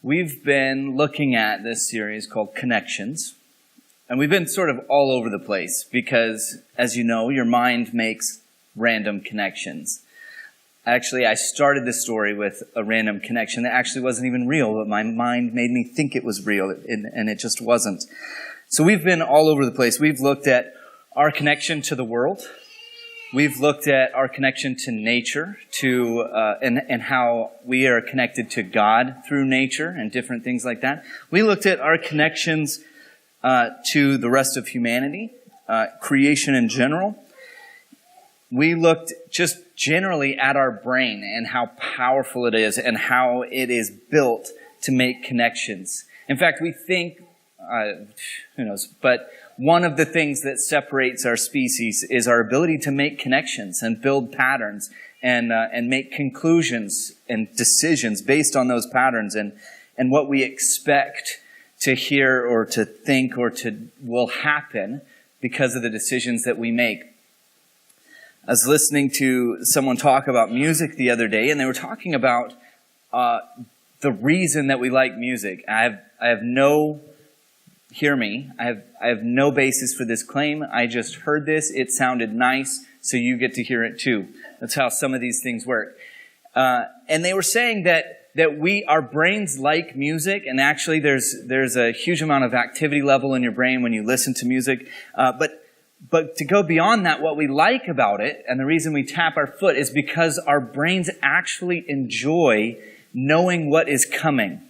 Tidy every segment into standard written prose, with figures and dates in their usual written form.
We've been looking at this series called Connections, and we've been sort of all over the place because, as you know, your mind makes random connections. Actually, I started this story with a random connection that actually wasn't even real, but my mind made me think it was real, and it just wasn't. So we've been all over the place. We've looked at our connection to the world. We've looked at our connection to nature, and how we are connected to God through nature and different things like that. We looked at our connections to the rest of humanity, creation in general. We looked just generally at our brain and how powerful it is and how it is built to make connections. In fact, we think, who knows, but one of the things that separates our species is our ability to make connections and build patterns and make conclusions and decisions based on those patterns and what we expect to hear or to think or to will happen because of the decisions that we make. I was listening to someone talk about music the other day, and they were talking about the reason that we like music. I have no basis for this claim. I just heard this. It sounded nice, so you get to hear it too. That's how some of these things work. And they were saying that our brains like music, and actually there's a huge amount of activity level in your brain when you listen to music. But to go beyond that, what we like about it, and the reason we tap our foot, is because our brains actually enjoy knowing what is coming.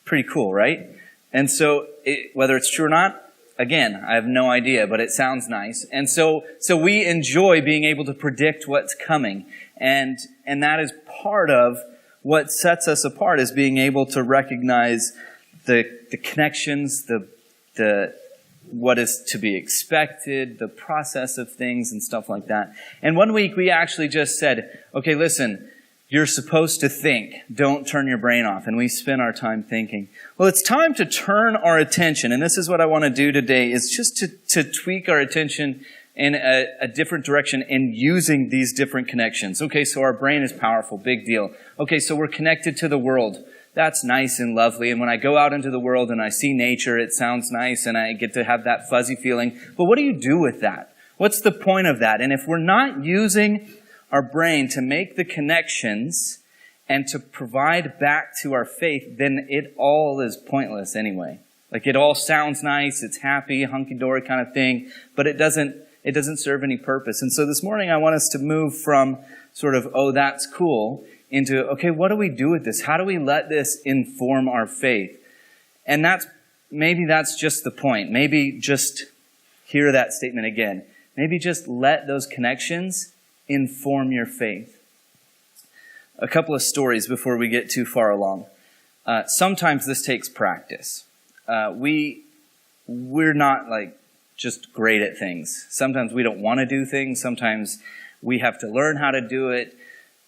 Pretty cool, right? And so, whether it's true or not, again, I have no idea, but it sounds nice. And so we enjoy being able to predict what's coming. And that is part of what sets us apart, is being able to recognize the connections, the what is to be expected, the process of things and stuff like that. And one week we actually just said, okay, listen, you're supposed to think. Don't turn your brain off. And we spend our time thinking. Well, it's time to turn our attention. And this is what I want to do today, is just to tweak our attention in a different direction in using these different connections. Okay, so our brain is powerful. Big deal. Okay, so we're connected to the world. That's nice and lovely. And when I go out into the world and I see nature, it sounds nice and I get to have that fuzzy feeling. But what do you do with that? What's the point of that? And if we're not using our brain to make the connections and to provide back to our faith, then it all is pointless anyway. Like, it all sounds nice, it's happy, hunky-dory kind of thing, but it doesn't serve any purpose. And so this morning I want us to move from sort of, oh, that's cool, into, okay, what do we do with this? How do we let this inform our faith? And maybe that's just the point. Maybe just hear that statement again. Maybe just let those connections inform your faith. A couple of stories before we get too far along. Sometimes this takes practice. We're not just great at things. Sometimes we don't want to do things. Sometimes we have to learn how to do it.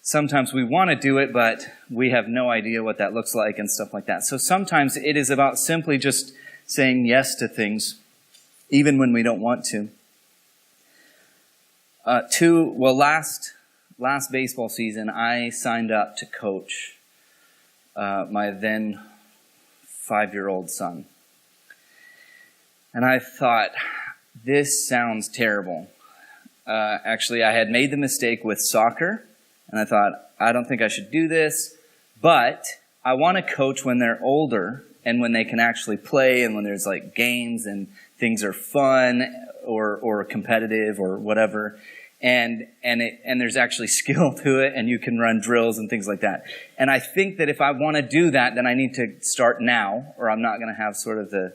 Sometimes we want to do it, but we have no idea what that looks like and stuff like that. So sometimes it is about simply just saying yes to things, even when we don't want to. Last baseball season, I signed up to coach my then 5-year-old son. And I thought, this sounds terrible. Actually, I had made the mistake with soccer. And I thought, I don't think I should do this, but I want to coach when they're older and when they can actually play and when there's games and things are fun or competitive or whatever. And there's actually skill to it and you can run drills and things like that. And I think that if I want to do that, then I need to start now, or I'm not going to have sort of the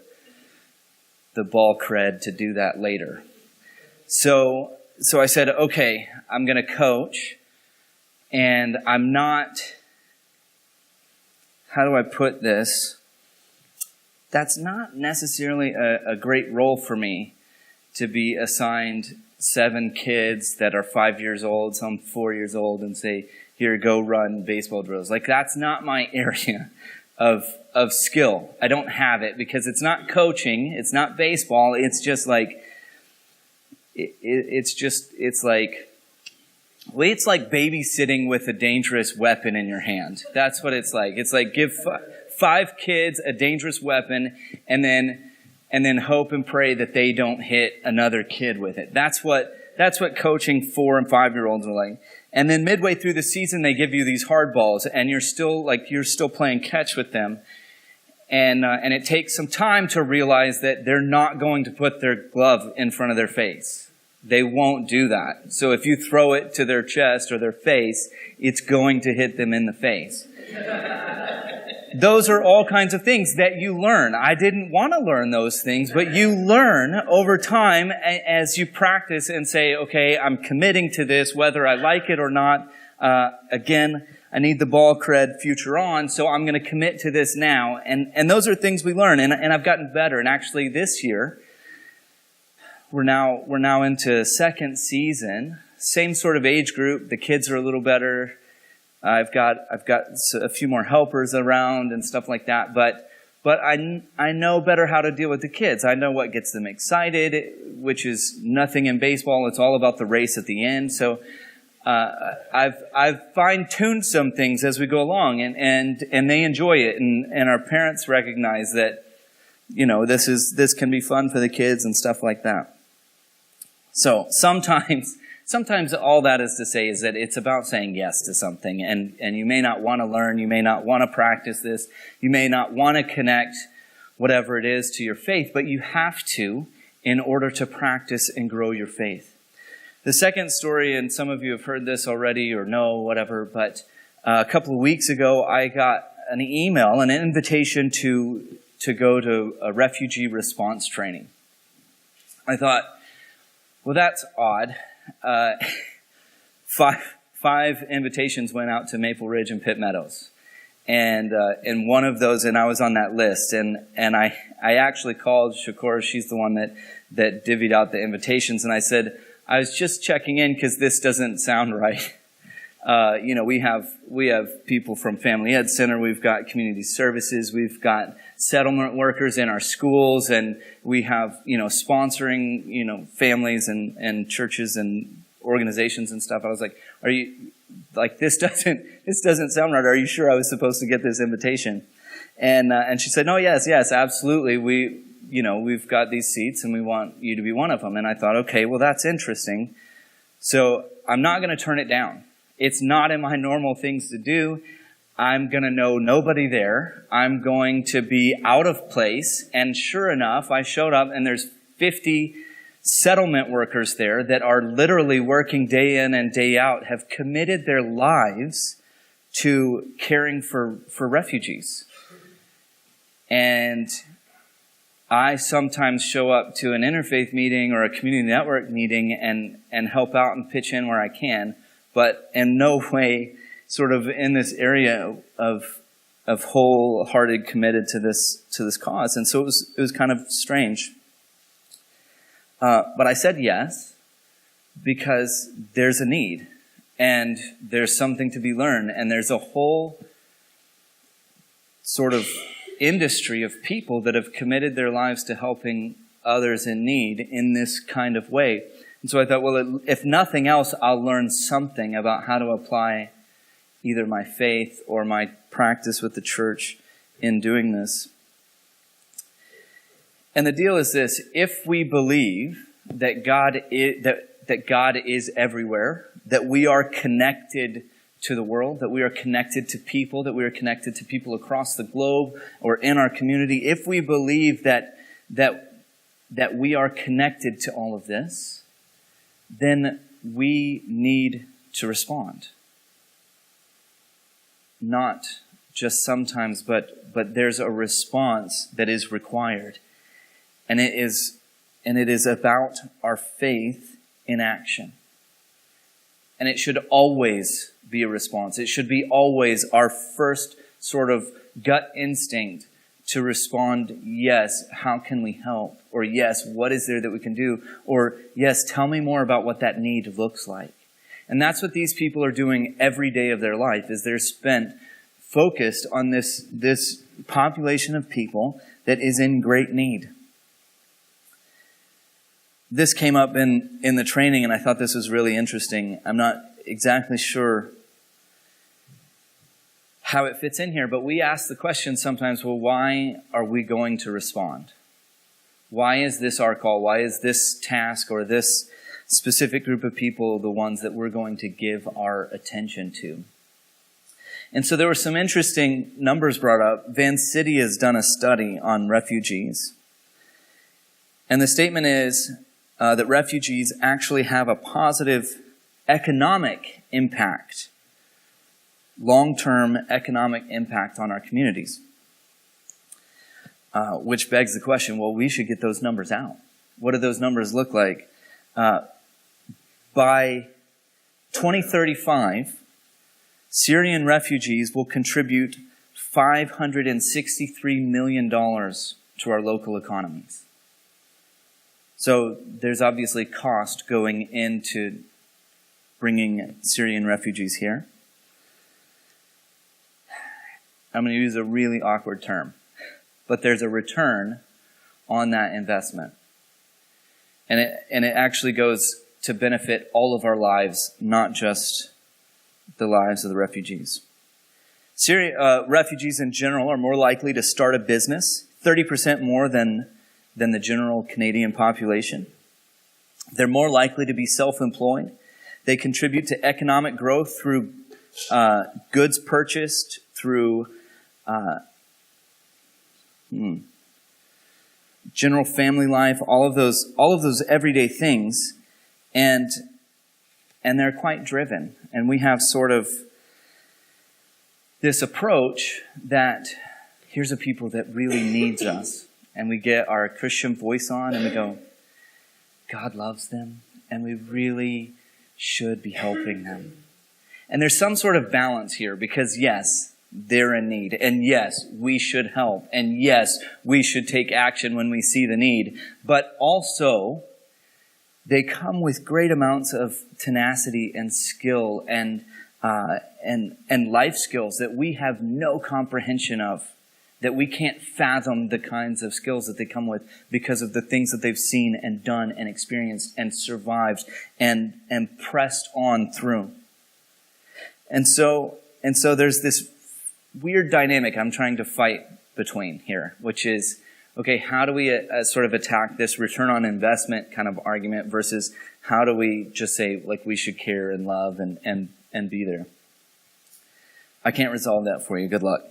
ball cred to do that later. So I said, okay, I'm going to coach. And I'm not, how do I put this? That's not necessarily a great role for me, to be assigned 7 kids that are 5 years old, some 4 years old, and say, here, go run baseball drills. That's not my area of skill. I don't have it because it's not coaching. It's not baseball. It's just it's like babysitting with a dangerous weapon in your hand. That's what it's like. It's like give 5 kids, a dangerous weapon, and then hope and pray that they don't hit another kid with it. That's what coaching 4 and 5-year-olds are like. And then midway through the season, they give you these hard balls, and you're still playing catch with them. And it takes some time to realize that they're not going to put their glove in front of their face. They won't do that. So if you throw it to their chest or their face, it's going to hit them in the face. Those are all kinds of things that you learn. I didn't want to learn those things, but you learn over time as you practice and say, okay, I'm committing to this, whether I like it or not. Again, I need the ball cred future on, so I'm going to commit to this now. And those are things we learn, and I've gotten better. And actually this year, we're now into second season, same sort of age group. The kids are a little better. I've got a few more helpers around and stuff like that, but I know better how to deal with the kids. I know what gets them excited, which is nothing in baseball. It's all about the race at the end. So I've fine-tuned some things as we go along, and they enjoy it, and our parents recognize that, this can be fun for the kids and stuff like that. So sometimes all that is to say is that it's about saying yes to something, and you may not want to learn, you may not want to practice this, you may not want to connect whatever it is to your faith, but you have to in order to practice and grow your faith. The second story, and some of you have heard this already or know, whatever, but a couple of weeks ago I got an email, an invitation to go to a refugee response training. I thought, well, that's odd. Five invitations went out to Maple Ridge and Pitt Meadows. And one of those, and I was on that list, and I actually called Shakora. She's the one that divvied out the invitations, and I said, I was just checking in because this doesn't sound right. We have people from Family Ed Center, we've got community services, we've got settlement workers in our schools, and we have, sponsoring, families and churches and organizations and stuff. I was like, are you, like, this doesn't sound right. Are you sure I was supposed to get this invitation? And she said, no, yes, absolutely. We've got these seats and we want you to be one of them. And I thought, okay, well, that's interesting. So I'm not going to turn it down. It's not in my normal things to do. I'm going to know nobody there. I'm going to be out of place. And sure enough, I showed up and there's 50 settlement workers there that are literally working day in and day out, have committed their lives to caring for refugees. And I sometimes show up to an interfaith meeting or a community network meeting and help out and pitch in where I can, but in no way sort of in this area of wholehearted committed to this cause. And so it was kind of strange. But I said yes because there's a need and there's something to be learned, and there's a whole sort of industry of people that have committed their lives to helping others in need in this kind of way. And so I thought, well, if nothing else, I'll learn something about how to apply either my faith or my practice with the church in doing this. And the deal is this: if we believe that God is everywhere, that we are connected to the world, that we are connected to people, that we are connected to people across the globe or in our community, if we believe that we are connected to all of this, then we need to respond. Not just sometimes, but there's a response that is required. And it is about our faith in action. And it should always be a response. It should be always our first sort of gut instinct to respond, yes, how can we help? Or yes, what is there that we can do? Or yes, tell me more about what that need looks like. And that's what these people are doing every day of their life, is they're focused on this population of people that is in great need. This came up in the training, and I thought this was really interesting. I'm not exactly sure how it fits in here, but we ask the question sometimes, well, why are we going to respond? Why is this our call? Why is this task or this specific group of people the ones that we're going to give our attention to? And so there were some interesting numbers brought up. Van City has done a study on refugees. And the statement is that refugees actually have a positive economic impact, long-term economic impact on our communities. Which begs the question, well, we should get those numbers out. What do those numbers look like? By 2035, Syrian refugees will contribute $563 million to our local economies. So there's obviously cost going into bringing Syrian refugees here. I'm going to use a really awkward term, but there's a return on that investment. And it actually goes to benefit all of our lives, not just the lives of the refugees. Refugees in general are more likely to start a business, 30% more than the general Canadian population. They're more likely to be self-employed. They contribute to economic growth through goods purchased, through general family life, all of those everyday things, and they're quite driven. And we have sort of this approach that here's a people that really needs us. And we get our Christian voice on and we go, God loves them and we really should be helping them. And there's some sort of balance here because yes, they're in need. And yes, we should help. And yes, we should take action when we see the need. But also, they come with great amounts of tenacity and skill and life skills that we have no comprehension of, that we can't fathom the kinds of skills that they come with because of the things that they've seen and done and experienced and survived and pressed on through. And so there's this weird dynamic I'm trying to fight between here, which is, okay, how do we sort of attack this return on investment kind of argument versus how do we just say, like, we should care and love and be there? I can't resolve that for you. Good luck.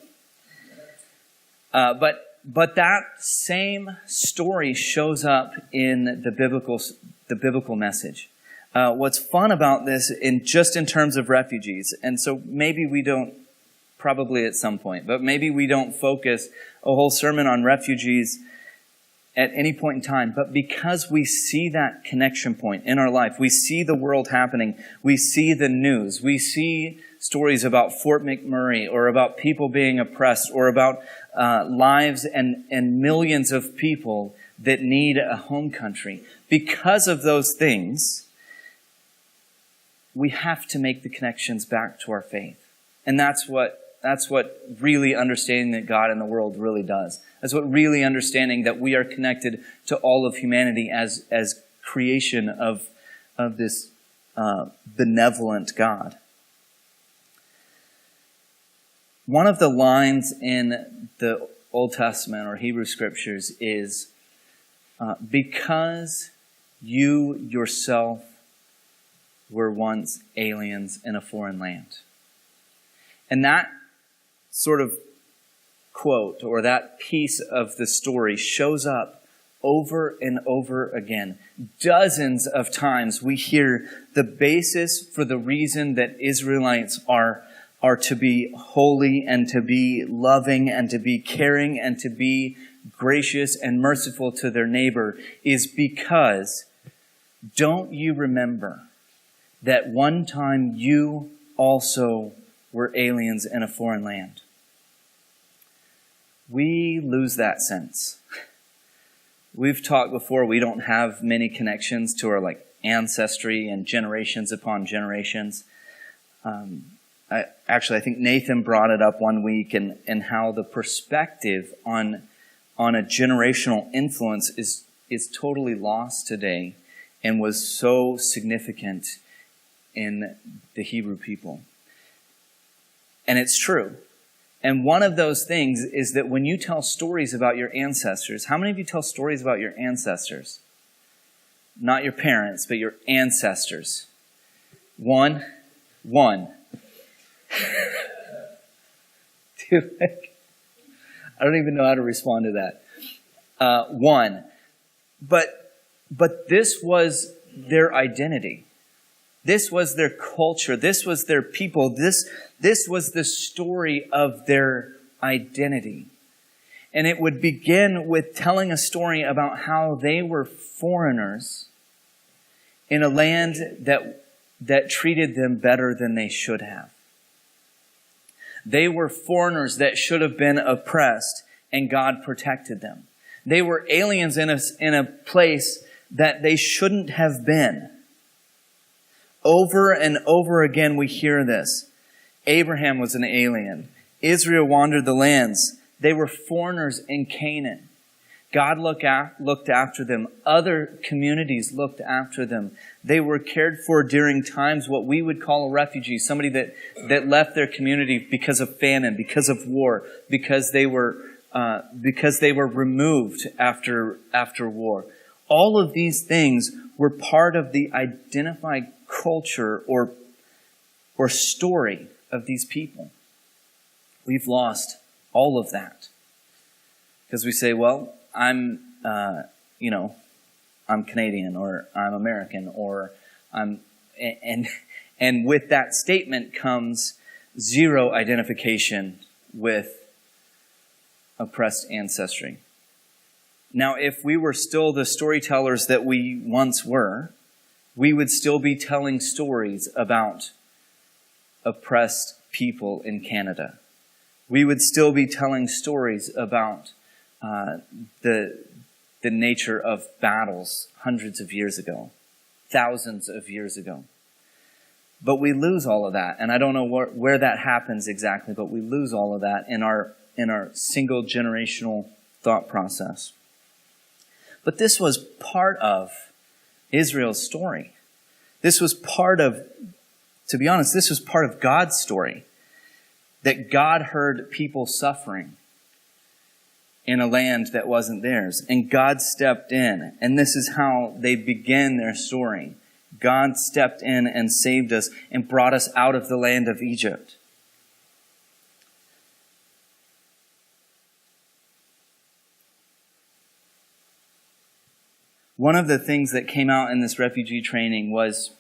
But that same story shows up in the biblical message. What's fun about this in terms of refugees, and so maybe we don't, probably at some point, but maybe we don't focus a whole sermon on refugees at any point in time, but because we see that connection point in our life, we see the world happening, we see the news, we see stories about Fort McMurray or about people being oppressed or about lives and millions of people that need a home country. Because of those things, we have to make the connections back to our faith. And that's what really understanding that God in the world really does. That's what really understanding that we are connected to all of humanity as creation of this benevolent God. One of the lines in the Old Testament or Hebrew Scriptures is, because you yourself were once aliens in a foreign land. And that sort of quote or that piece of the story shows up over and over again. Dozens of times we hear the basis for the reason that Israelites are to be holy and to be loving and to be caring and to be gracious and merciful to their neighbor is because, don't you remember that one time you also were aliens in a foreign land? We lose that sense. We've talked before, we don't have many connections to our ancestry and generations upon generations. I think Nathan brought it up one week and how the perspective on a generational influence is totally lost today and was so significant in the Hebrew people. And it's true. And one of those things is that when you tell stories about your ancestors, how many of you tell stories about your ancestors? Not your parents, but your ancestors. One. Dude, I don't even know how to respond to that. One. But this was their identity. This was their culture. This was their people. This was the story of their identity. And it would begin with telling a story about how they were foreigners in a land that treated them better than they should have. They were foreigners that should have been oppressed, and God protected them. They were aliens in a place that they shouldn't have been. Over and over again we hear this. Abraham was an alien. Israel wandered the lands. They were foreigners in Canaan. God looked after them. Other communities looked after them. They were cared for during times what we would call a refugee, somebody that left their community because of famine, because of war, because they were removed after war. All of these things were part of the identified culture or story of these people. We've lost all of that. Because we say, well, I'm Canadian, or I'm American, or and with that statement comes zero identification with oppressed ancestry. Now, if we were still the storytellers that we once were, we would still be telling stories about oppressed people in Canada. We would still be telling stories about the nature of battles hundreds of years ago, thousands of years ago. But we lose all of that, and I don't know where that happens exactly, but we lose all of that in our single generational thought process. But this was part of Israel's story. This was part of, to be honest, this was part of God's story. That God heard people suffering in a land that wasn't theirs. And God stepped in. And this is how they begin their story. God stepped in and saved us and brought us out of the land of Egypt. One of the things that came out in this refugee training was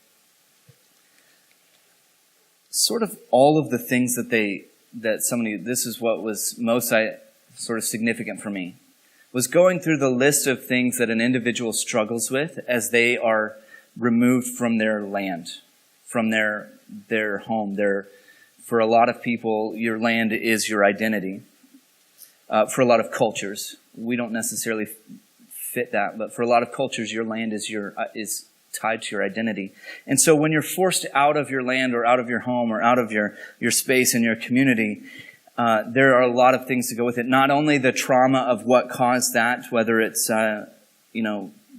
sort of all of the things this is what was most sort of significant for me, was going through the list of things that an individual struggles with as they are removed from their land, from their home. For a lot of people, your land is your identity. For a lot of cultures, we don't necessarily fit that, but for a lot of cultures, your land is tied to your identity. And so when you're forced out of your land or out of your home or out of your space and your community, there are a lot of things to go with it. Not only the trauma of what caused that, whether it's,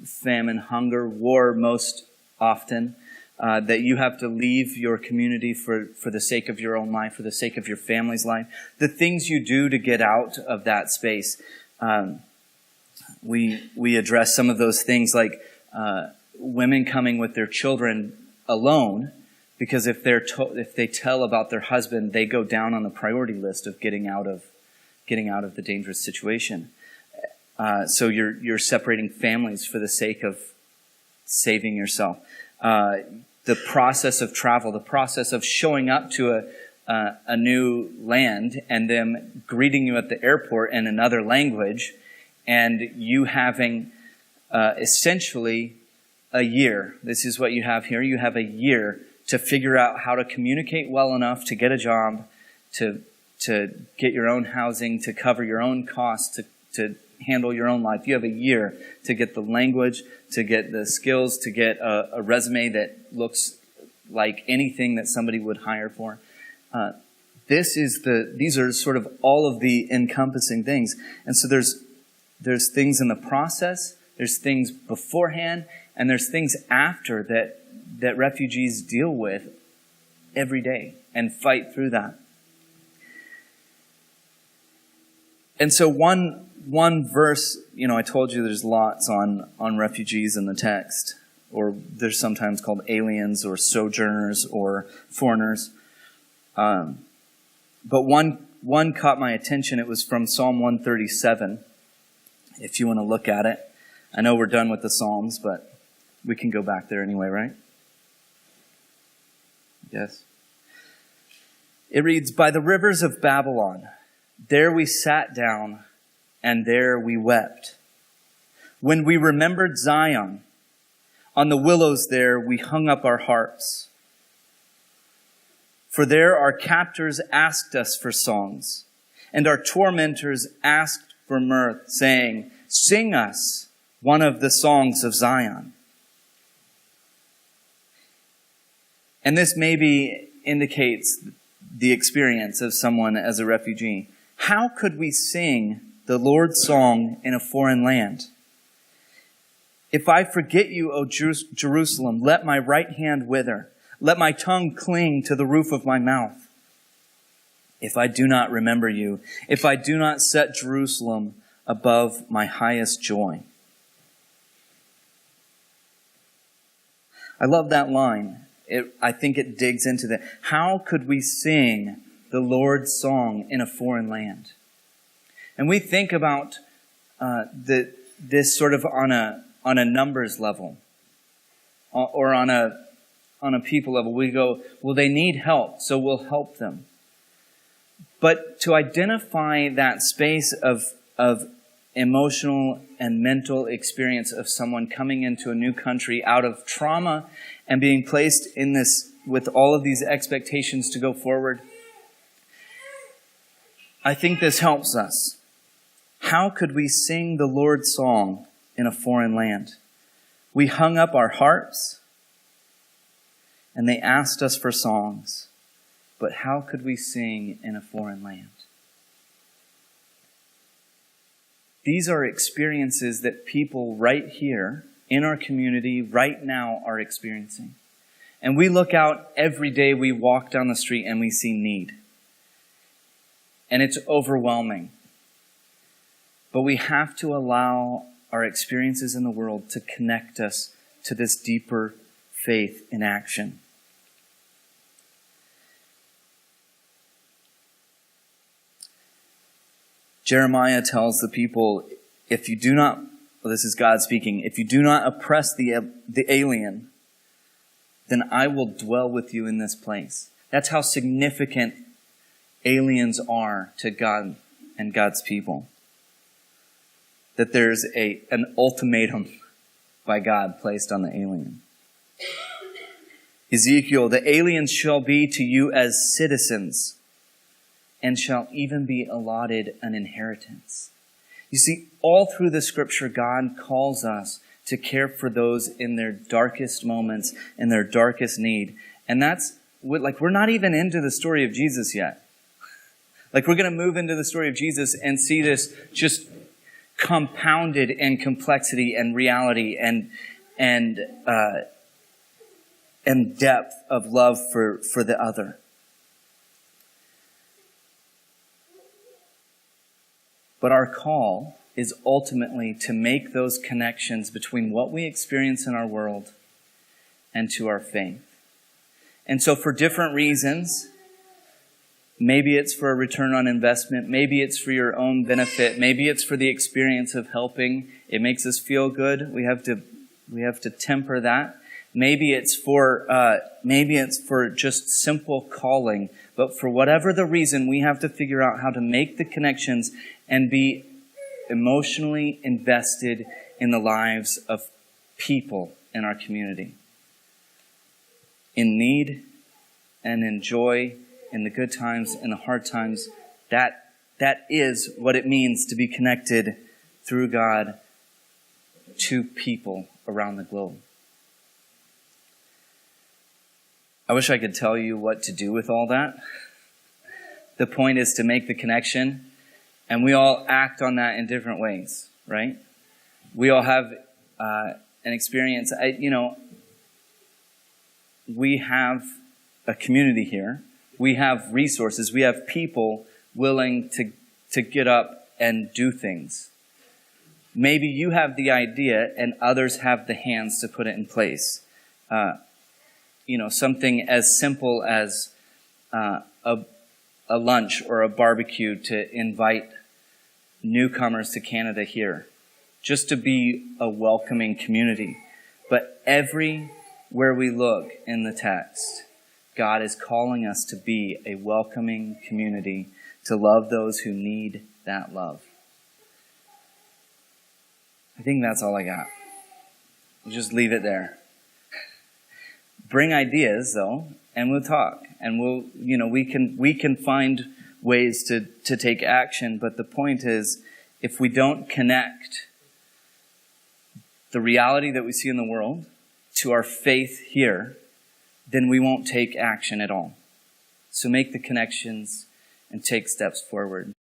famine, hunger, war most often, that you have to leave your community for the sake of your own life, for the sake of your family's life. The things you do to get out of that space. We address some of those things like women coming with their children alone, because if they tell about their husband, they go down on the priority list of getting out of the dangerous situation. So you're separating families for the sake of saving yourself. The process of travel, the process of showing up to a new land and them greeting you at the airport in another language, and you having essentially a year. This is what you have here. You have a year to figure out how to communicate well enough to get a job, to get your own housing, to cover your own costs, to handle your own life. You have a year to get the language, to get the skills, to get a resume that looks like anything that somebody would hire for. These are sort of all of the encompassing things. And so there's things in the process, there's things beforehand, and there's things after that refugees deal with every day and fight through that. And so one verse, I told you there's lots on refugees in the text, or they're sometimes called aliens or sojourners or foreigners. But one caught my attention. It was from Psalm 137, if you want to look at it. I know we're done with the Psalms, but we can go back there anyway, right? Yes. It reads, "By the rivers of Babylon, there we sat down, and there we wept. When we remembered Zion, on the willows there we hung up our harps. For there our captors asked us for songs, and our tormentors asked for mirth, saying, 'Sing us one of the songs of Zion.'" And this maybe indicates the experience of someone as a refugee. How could we sing the Lord's song in a foreign land? "If I forget you, O Jerusalem, let my right hand wither. Let my tongue cling to the roof of my mouth. If I do not remember you, if I do not set Jerusalem above my highest joy." I love that line. I think it digs into that. How could we sing the Lord's song in a foreign land? And we think about this sort of on a numbers level, or on a people level. We go, well, they need help, so we'll help them. But to identify that space of emotional and mental experience of someone coming into a new country out of trauma and being placed in this with all of these expectations to go forward, I think this helps us. How could we sing the Lord's song in a foreign land? We hung up our harps, and they asked us for songs. But how could we sing in a foreign land? These are experiences that people right here in our community right now are experiencing. And we look out every day, we walk down the street and we see need. And it's overwhelming. But we have to allow our experiences in the world to connect us to this deeper faith in action. Jeremiah tells the people, if you do not, well, this is God speaking, if you do not oppress the alien, then I will dwell with you in this place. That's how significant aliens are to God and God's people. That there's an ultimatum by God placed on the alien. Ezekiel, "The aliens shall be to you as citizens, and shall even be allotted an inheritance." You see, all through the scripture, God calls us to care for those in their darkest moments, in their darkest need. And that's, we're not even into the story of Jesus yet. We're going to move into the story of Jesus and see this just compounded in complexity and reality and depth of love for the other. But our call is ultimately to make those connections between what we experience in our world and to our faith. And so for different reasons, maybe it's for a return on investment, maybe it's for your own benefit, maybe it's for the experience of helping. It makes us feel good. We have to temper that. Maybe it's for just simple calling. But for whatever the reason, we have to figure out how to make the connections and be emotionally invested in the lives of people in our community. In need and in joy, in the good times and the hard times. That is what it means to be connected through God to people around the globe. I wish I could tell you what to do with all that. The point is to make the connection, and we all act on that in different ways, right? We all have an experience. We have a community here. We have resources. We have people willing to get up and do things. Maybe you have the idea and others have the hands to put it in place. Something as simple as a lunch or a barbecue to invite newcomers to Canada here, just to be a welcoming community. But everywhere we look in the text, God is calling us to be a welcoming community, to love those who need that love. I think that's all I got. We'll just leave it there. Bring ideas, though, and we'll talk. And we can find ways to take action, but the point is, if we don't connect the reality that we see in the world to our faith here, then we won't take action at all. So make the connections and take steps forward.